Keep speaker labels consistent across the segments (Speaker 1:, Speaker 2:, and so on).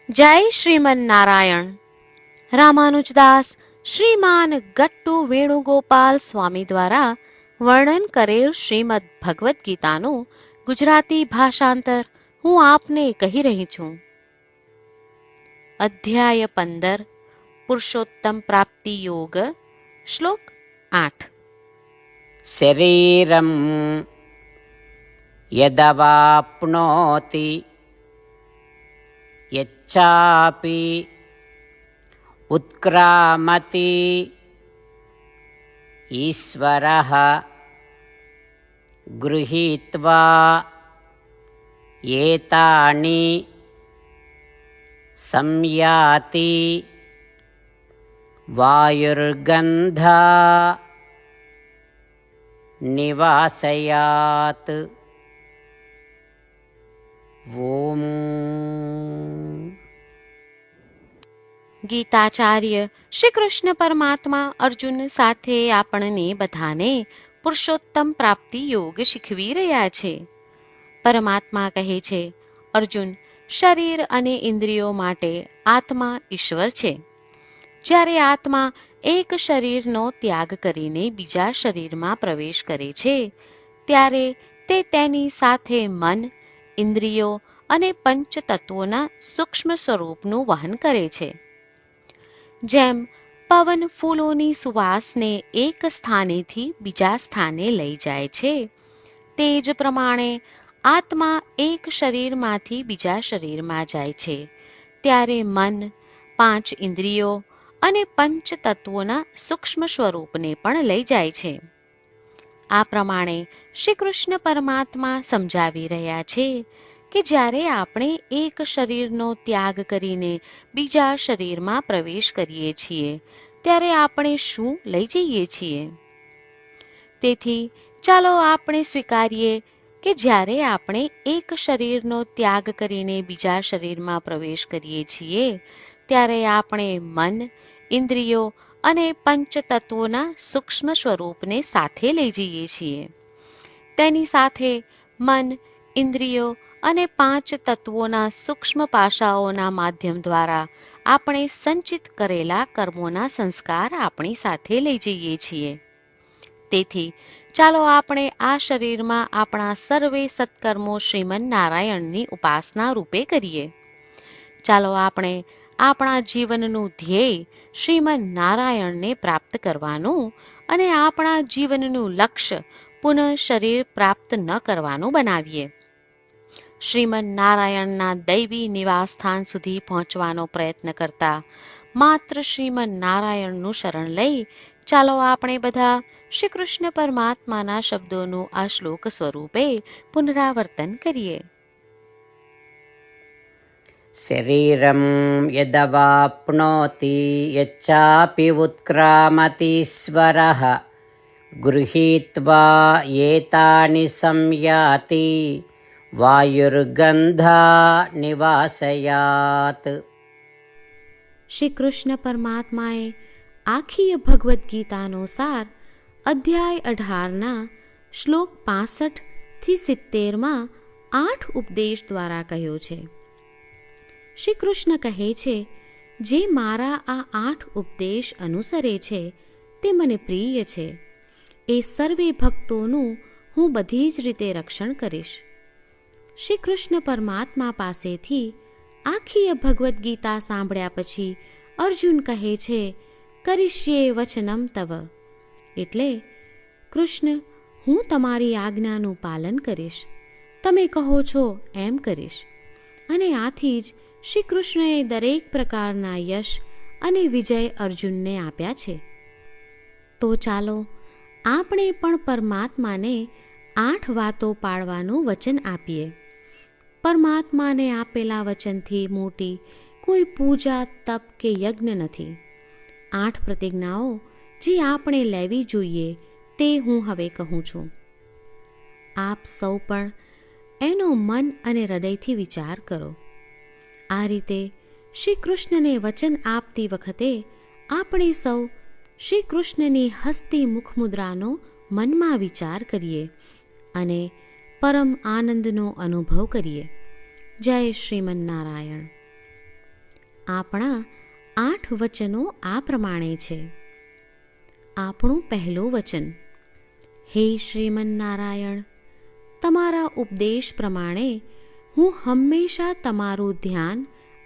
Speaker 1: જય શ્રીમન નારાયણ. રામાનુજદાસ શ્રીમાન ગટ્ટુ વેણુગોપાલ સ્વામી દ્વારા વર્ણન કરેલ શ્રીમદ ભગવદ્ ગીતાનું ગુજરાતી ભાષાંતર હું આપને કહી રહી છું. અધ્યાય 15 પુરુષોત્તમ પ્રાપ્તિ યોગ. શ્લોક 8.
Speaker 2: શરીરમ યદવાપ્નોતિ યચ્છાપિ ઉત્ક્રામતિ ઈશ્વરઃ ગૃહીત્વા એતાનિ સંયાતિ વાયુર્ગંધા નિવાસયાત. ઓમ.
Speaker 1: ગીતાચાર્ય શ્રી કૃષ્ણ પરમાત્મા અર્જુન સાથે આપણને બધાને પુરુષોત્તમ પ્રાપ્તિ યોગ શીખવી રહ્યા છે. પરમાત્મા કહે છે, અર્જુન, શરીર અને ઇન્દ્રિયો માટે આત્મા ઈશ્વર છે. જ્યારે આત્મા એક શરીરનો ત્યાગ કરીને બીજા શરીરમાં પ્રવેશ કરે છે, ત્યારે તે તેની સાથે મન, ઇન્દ્રિયો અને પંચ તત્વોના સૂક્ષ્મ સ્વરૂપનું વહન કરે છે. જેમ પવન ફૂલોની સુવાસને એક સ્થાનેથી બીજા સ્થાને લઈ જાય છે, તે જ પ્રમાણે આત્મા એક શરીરમાંથી બીજા શરીરમાં જાય છે, ત્યારે મન, 5 ઇન્દ્રિયો અને પંચ તત્વોના સૂક્ષ્મ સ્વરૂપને પણ લઈ જાય છે. આ પ્રમાણે શ્રી કૃષ્ણ પરમાત્મા સમજાવી રહ્યા છે કે જ્યારે આપણે એક શરીરનો ત્યાગ કરીને બીજા શરીરમાં પ્રવેશ કરીએ છીએ, ત્યારે આપણે શું લઈ જઈએ છીએ? તેથી ચાલો આપણે સ્વીકારીએ કે જ્યારે આપણે એક શરીરનો ત્યાગ કરીને બીજા શરીરમાં પ્રવેશ કરીએ છીએ, ત્યારે આપણે મન, ઇન્દ્રિયો અને પંચ તત્વોના સૂક્ષ્મ સ્વરૂપને સાથે લઈ જઈએ છીએ. તેની સાથે મન, ઇન્દ્રિયો અને 5 તત્વોના સૂક્ષ્મ પાસાઓના માધ્યમ દ્વારા આપણે સંચિત કરેલા કર્મોના સંસ્કાર આપણી સાથે લઈ જઈએ છીએ. તેથી ચાલો આપણે આ શરીરમાં આપણા સર્વે સત્કર્મો શ્રીમન નારાયણની ઉપાસના રૂપે કરીએ. ચાલો આપણે આપણા જીવનનું ધ્યેય શ્રીમન નારાયણને પ્રાપ્ત કરવાનું અને આપણા જીવનનું લક્ષ્ય પુનઃ શરીર પ્રાપ્ત ન કરવાનું બનાવીએ. શ્રીમન નારાયણના દૈવી નિવાસસ્થાન સુધી પહોંચવાનો પ્રયત્ન કરતા માત્ર શ્રીમન નારાયણનું શરણ લઈ ચાલો આપણે બધા શ્રી કૃષ્ણ પરમાત્માના શબ્દોનું આ શ્લોક સ્વરૂપે પુનરાવર્તન કરીએ.
Speaker 2: શરીરમ યદવાપ્નોતિ યચ્છાપિ ઉત્ક્રામતિ ઈશ્વરઃ ગૃહીત્વા એતાનિ સંયાતિ વાયુર્ગંધા નિવાસયાત.
Speaker 1: શ્રી કૃષ્ણ પરમાત્માએ આખી ભગવદ્ ગીતાનો સાર અધ્યાય 18ના શ્લોક 65 થી 70માં 8 ઉપદેશ દ્વારા કહ્યો છે. શ્રી કૃષ્ણ કહે છે, જે મારા આ 8 ઉપદેશ અનુસરે છે તે મને પ્રિય છે. એ સર્વે ભક્તોનું હું બધી જ રીતે રક્ષણ કરીશ. શ્રી કૃષ્ણ પરમાત્મા પાસેથી આખી ભગવદ્ ગીતા સાંભળ્યા પછી અર્જુન કહે છે, કરીશ્યે વચનમ તવ. એટલે, કૃષ્ણ, હું તમારી આજ્ઞાનું પાલન કરીશ. તમે કહો છો એમ કરીશ. અને આથી જ શ્રી કૃષ્ણએ દરેક પ્રકારના યશ અને વિજય અર્જુનને આપ્યા છે. તો ચાલો આપણે પણ પરમાત્માને 8 વાતો પાળવાનું વચન આપીએ. પરમાત્માને આપેલા વચનથી મોટી કોઈ પૂજા, તપ કે યજ્ઞ નથી. 8 પ્રતિજ્ઞાઓ જે આપણે લેવી જોઈએ તે હું હવે કહું છું. આપ સૌ પણ એનો મન અને હૃદયથી વિચાર કરો. આ રીતે શ્રી કૃષ્ણને વચન આપતી વખતે આપણે સૌ શ્રી કૃષ્ણની હસતી મુખમુદ્રાનો મનમાં વિચાર કરીએ અને પરમ આનંદનો અનુભવ કરીએ. જય શ્રીમન નારાયણ. આપણા 8 વચનો આ પ્રમાણે છે. આપણું પહેલું વચન: હે શ્રીમન્નારાયણ, તમારા ઉપદેશ પ્રમાણે હું હંમેશા તમારું ધ્યાન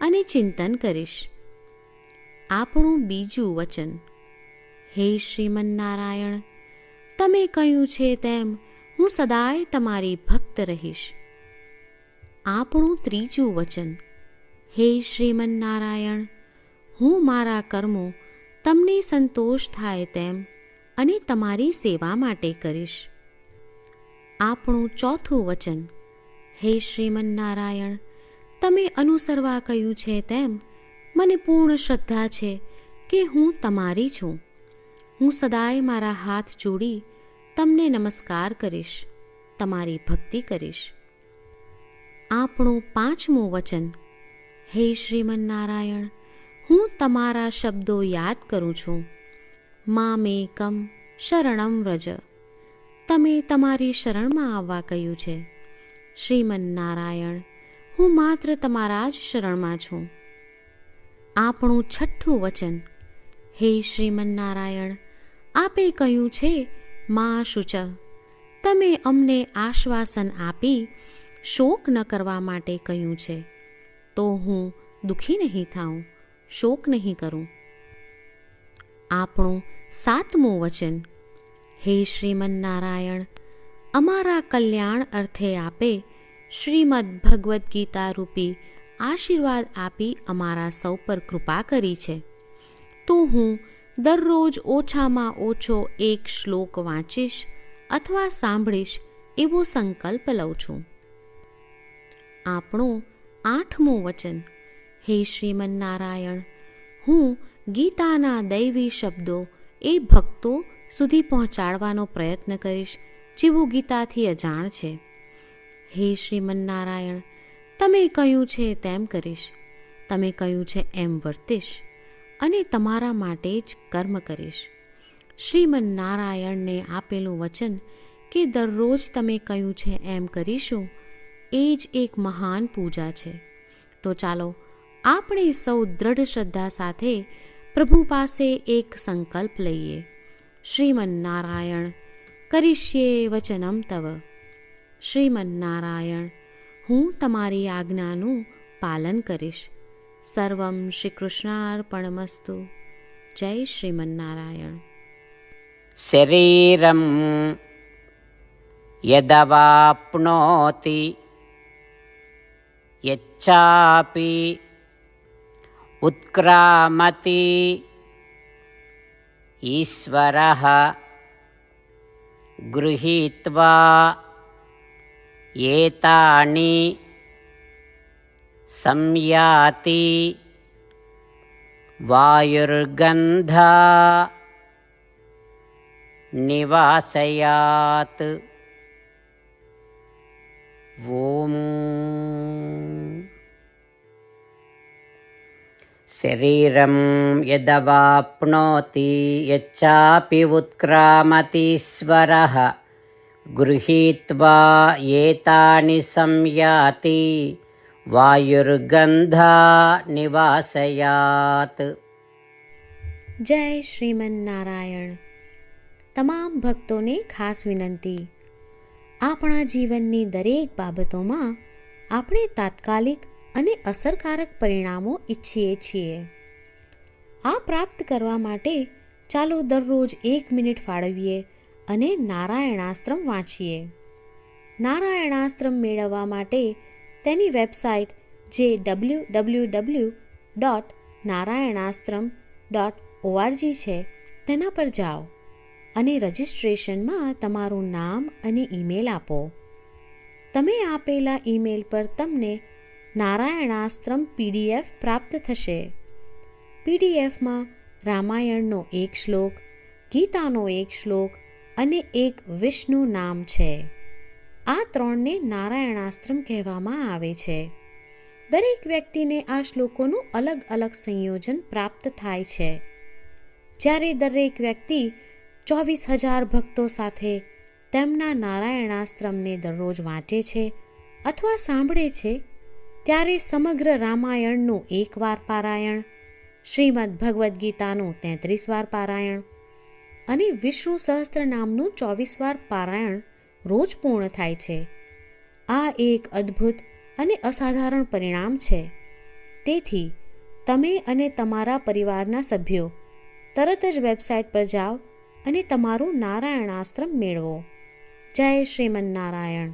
Speaker 1: અને ચિંતન કરીશ. આપણું બીજું વચન: હે શ્રીમન્નારાયણ, તમે કહ્યું છે તેમ હું સદાય તમારી ભક્ત રહીશ. આપણું ત્રીજું વચન: હે શ્રીમન્નારાયણ, હું મારા કર્મો તમને સંતોષ થાય તેમ અને તમારી સેવા માટે કરીશ. આપણું ચોથું વચન: હે શ્રીમન્નારાયણ, તમે અનુસરવા કહ્યું છે તેમ મને પૂર્ણ શ્રદ્ધા છે કે હું તમારી છું. હું સદાય મારા હાથ જોડી તમને નમસ્કાર કરીશ, તમારી ભક્તિ કરીશ. આપણું પાંચમું વચન: હે શ્રીમન્નારાયણ, હું તમારા શબ્દો યાદ કરું છું. મામેકમ શરણમ વ્રજ, તમે તમારી શરણમાં આવવા કહ્યું છે. શ્રીમન્નારાયણ, હું માત્ર તમારા જ શરણમાં છું. આપણું છઠ્ઠું વચન: હે શ્રીમન્નારાયણ, આપે કહ્યું છે મા શુચ, તમે અમને આશ્વાસન આપી શોક ન કરવા માટે કહ્યું છે, તો હું દુઃખી નહીં થાઉં, શોક નહીં કરું. આપણું સાતમું વચન: હે શ્રીમન્નારાયણ, અમારા કલ્યાણ અર્થે આપે શ્રીમદ્ ભગવદ્ ગીતા રૂપી આશીર્વાદ આપી અમારા સૌ પર કૃપા કરી છે, તો હું દરરોજ ઓછામાં ઓછો 1 શ્લોક વાંચીશ અથવા સાંભળીશ એવો સંકલ્પ લઉં છું. આપણું આઠમું વચન: હે શ્રીમન્નારાયણ, હું ગીતાના દૈવી શબ્દો એ ભક્તો સુધી પહોંચાડવાનો પ્રયત્ન કરીશ જેઓ ગીતાથી અજાણ છે. હે શ્રીમન્નારાયણ, તમે કહ્યું છે તેમ કરીશ, તમે કહ્યું છે એમ વર્તીશ અને તમારા માટે જ કર્મ કરીશ. શ્રીમન્નારાયણને આપેલું વચન કે દરરોજ તમે કહ્યું છે એમ કરીશું, એ જ એક મહાન પૂજા છે. તો ચાલો આપણે સૌ દ્રઢ શ્રદ્ધા સાથે પ્રભુ પાસે એક સંકલ્પ લઈએ. શ્રીમન્નારાયણ, કરીશ્યે વચનમ તવ. શ્રીમન્નારાયણ, હું તમારી આજ્ઞાનું પાલન કરીશ. સર્વમ શ્રી કૃષ્ણાર્પણમસ્તુ. જય શ્રીમન્નારાયણ.
Speaker 2: શરીરમ યદવાપ્નોતિ યચ્છાપિ ઉત્ક્રામતિ ઈશ્વરઃ ગૃહીત્વા એતાનિ સંયાતિ વાયુર્ગંધા નિવાસયાત. ઓમ. શરીરમ યદવાપ્નોતિ યચ્છાપિ ઉત્ક્રામતીશ્વરઃ ગૃહીત્વા એતાનિ સંયાતિ વાયુર્ગંધા નિવાસયાત.
Speaker 1: જય શ્રીમન્નારાયણ. તમામ ભક્તોને ખાસ વિનંતી: આપણા જીવનની દરેક બાબતોમાં આપણે તાત્કાલિક અને અસરકારક પરિણામો ઈચ્છીએ છીએ. આ પ્રાપ્ત કરવા માટે ચાલો દરરોજ 1 મિનિટ ફાળવીએ અને નારાયણાસ્ત્રમ વાંચીએ. નારાયણાસ્ત્રમ મેળવવા માટે તેની વેબસાઇટ જે www.narayanaastram.org છે તેના પર જાઓ અને રજિસ્ટ્રેશનમાં તમારું નામ અને ઈમેલ આપો. તમે આપેલા ઈમેલ પર તમને નારાયણાસ્ત્રમ PDF પ્રાપ્ત થશે. PDFમાં રામાયણનો 1 શ્લોક, ગીતાનો 1 શ્લોક અને 1 વિષ્ણુ નામ છે. આ 3ને નારાયણાસ્ત્રમ કહેવામાં આવે છે. દરેક વ્યક્તિને આ શ્લોકોનું અલગ અલગ સંયોજન પ્રાપ્ત થાય છે. જ્યારે દરેક વ્યક્તિ 24,000 ભક્તો સાથે તેમના નારાયણાસ્ત્રમને દરરોજ વાંચે છે અથવા સાંભળે છે, ત્યારે સમગ્ર રામાયણનું 1 વાર પારાયણ, શ્રીમદ્ ભગવદ્ ગીતાનું 33 વાર પારાયણ અને વિષ્ણુ સહસ્ત્ર નામનું 24 વાર પારાયણ રોજ પૂર્ણ થાય છે. આ એક અદ્ભુત અને અસાધારણ પરિણામ છે. તેથી તમે અને તમારા પરિવારના સભ્યો તરત જ વેબસાઇટ પર જાઓ અને તમારું નારાયણાસ્ત્ર મેળવો. જય શ્રીમન્નારાયણ.